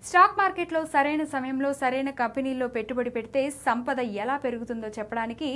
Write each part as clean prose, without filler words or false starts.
Stock మార్కెట్లో సరైన సమయంలో సరైన కంపెనీల్లో పెట్టుబడి పెడితే సంపద ఎలా పెరుగుతుందో చెప్పడానికి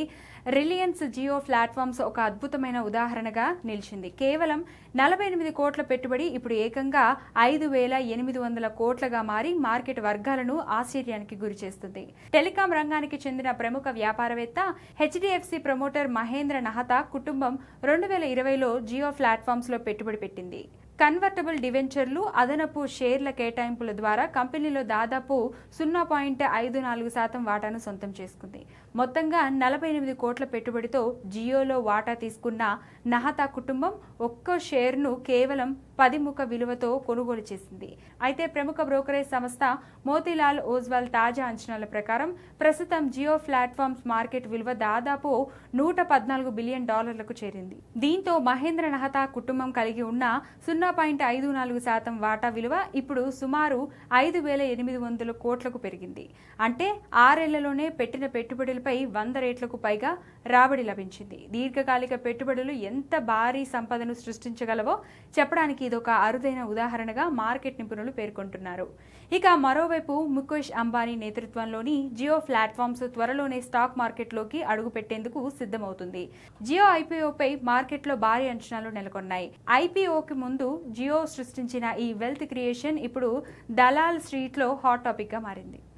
రిలయన్స్ జియో ప్లాట్ఫామ్స్ ఒక అద్భుతమైన ఉదాహరణగా నిలిచింది. కేవలం 48 కోట్ల పెట్టుబడి ఇప్పుడు ఏకంగా 5,800 కోట్లగా మారి మార్కెట్ వర్గాలను ఆశ్చర్యానికి గురిచేస్తుంది. టెలికాం రంగానికి చెందిన ప్రముఖ వ్యాపారవేత్త హెచ్డిఎఫ్సి ప్రమోటర్ మహేంద్ర నహతా కుటుంబం 2020లో జియో ప్లాట్ఫామ్స్ లో పెట్టుబడి పెట్టింది. కన్వర్టబుల్ డివెంచర్లు, అదనపు షేర్ల కేటాయింపుల ద్వారా కంపెనీలో దాదాపు 0.54% వాటాను సొంతం చేసుకుంది. మొత్తంగా 48 కోట్ల పెట్టుబడితో జియోలో వాటా తీసుకున్న నహతా కుటుంబం ఒక్కో షేర్ను కేవలం 10 ముఖ విలువతో కొనుగోలు చేసింది. అయితే ప్రముఖ బ్రోకరేజ్ సంస్థ మోతీలాల్ ఓస్వాల్ తాజా అంచనాల ప్రకారం ప్రస్తుతం జియో ప్లాట్ఫామ్స్ మార్కెట్ విలువ దాదాపు $114 బిలియన్ చేరింది. దీంతో మహేంద్ర నహతా కుటుంబం కలిగి ఉన్న 0.54% వాటా విలువ ఇప్పుడు సుమారు 5,800 కోట్లకు పెరిగింది. అంటే 6 ఏళ్లలోనే పెట్టిన పెట్టుబడులపై 100 రెట్లకు పైగా రాబడి లభించింది. దీర్ఘకాలిక పెట్టుబడులు ఎంత భారీ సంపదను సృష్టించగలవో చెప్పడానికి ఇదొక అరుదైన ఉదాహరణగా మార్కెట్ నిపుణులు పేర్కొంటున్నారు. ఇక మరోవైపు ముఖేష్ అంబానీ నేతృత్వంలోని జియో ప్లాట్ఫామ్స్ త్వరలోనే స్టాక్ మార్కెట్లోకి అడుగు పెట్టేందుకు సిద్ధమవుతుంది. జియో ఐపీఓపై మార్కెట్లో భారీ అంచనాలు నెలకొన్నాయి. ఐపీఓకి ముందు జియో సృష్టించిన ఈ వెల్త్ క్రియేషన్ ఇప్పుడు దలాల్ స్ట్రీట్లో హాట్ టాపిక్ గా మారింది.